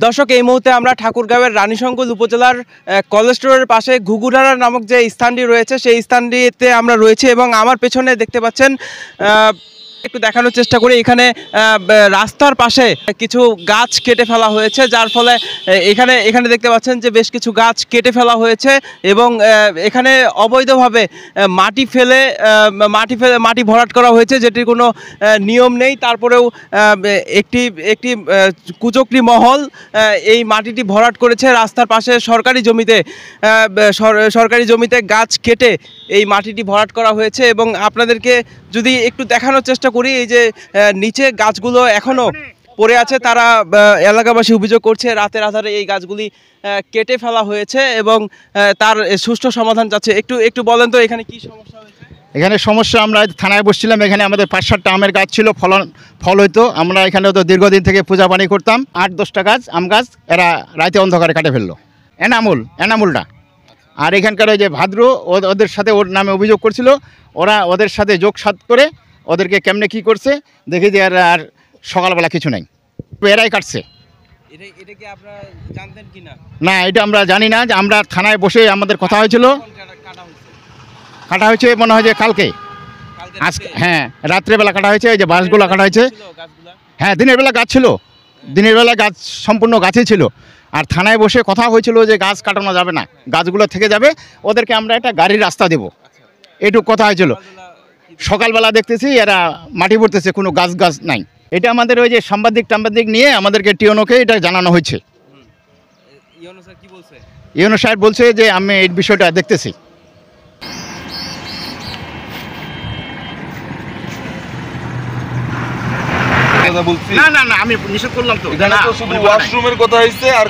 দর্শক, এই মুহূর্তে আমরা ঠাকুরগাঁওয়ের রানীশঙ্কল উপজেলার কলেজ রোডের পাশে ঘুঘুডারা নামক যে স্থানটি রয়েছে সেই স্থানটিতে আমরা রয়েছি এবং আমার পেছনে দেখতে পাচ্ছেন একটু দেখানোর চেষ্টা করি। এখানে রাস্তার পাশে কিছু গাছ কেটে ফেলা হয়েছে, যার ফলে এখানে দেখতে পাচ্ছেন যে বেশ কিছু গাছ কেটে ফেলা হয়েছে এবং এখানে অবৈধভাবে মাটি ভরাট করা হয়েছে, যেটির কোনো নিয়ম নেই। তারপরেও একটি কুচক্রী মহল এই মাটিটি ভরাট করেছে রাস্তার পাশে সরকারি জমিতে গাছ কেটে এই মাটিটি ভরাট করা হয়েছে। এবং আপনাদেরকে যদি একটু দেখানোর চেষ্টা করি, এই যে নিচে গাছগুলো এখনো পড়ে আছে, তারা এলাকাবাসী অভিযোগ করছে রাতের আধারে এই গাছগুলি কেটে ফেলা হয়েছে এবং তার সুষ্ঠু সমাধান চাচ্ছে। একটু বলেন তো এখানে কি সমস্যা হয়েছে? এখানে সমস্যা, আমরা থানায় বসছিলাম, এখানে আমাদের 5-7টা আমের গাছ ছিল, ফল হইতো। আমরা এখানে তো দীর্ঘদিন থেকে পূজা পানি করতাম। 8-10টা গাছ আম গাছ এরা রাতে অন্ধকারে কাটে ফেললো, এনামুলটা। আর এখানকার ওই যে ভাদ্র, ওদের সাথে ওর নামে অভিযোগ করছিল, ওরা ওদের সাথে যোগসাৎ করে ওদেরকে কেমনে কি করছে দেখি যে আর সকালবেলা কিছু নাই, এরাই কাটছে। এটা কি আপনারা জানতেন কি না? না, এটা আমরা জানি না। যে আমরা থানায় বসে আমাদের কথা হয়েছিল, কাটা হয়েছে মনে হয় যে কালকে, আজকে, হ্যাঁ রাত্রেবেলা কাটা হয়েছে। এই যে বাঁশগুলো কাটা হয়েছে। হ্যাঁ, দিনের বেলা গাছ ছিল, দিনের বেলা গাছ সম্পূর্ণ গাছই ছিল। আর থানায় বসে কথা হয়েছিল যে গাছ কাটানো যাবে না, গাছগুলো থেকে যাবে, ওদেরকে আমরা একটা গাড়ির রাস্তা দেবো, এটুকু কথা হয়েছিল। সকালবেলা দেখতেছি এরা মাটি ভরতেছে, কোনো গাছ নাই। এটা আমাদের ওই যে সাংবাদিক নিয়ে আমাদেরকে টিওনোকে এটা জানানো হয়েছে। ইউনো সাহেব বলছে যে আমি এই বিষয়টা দেখতেছি। না, আমি নিষেধ করলাম তো, শুধু ওয়াশরুমের কথা হয়েছে আর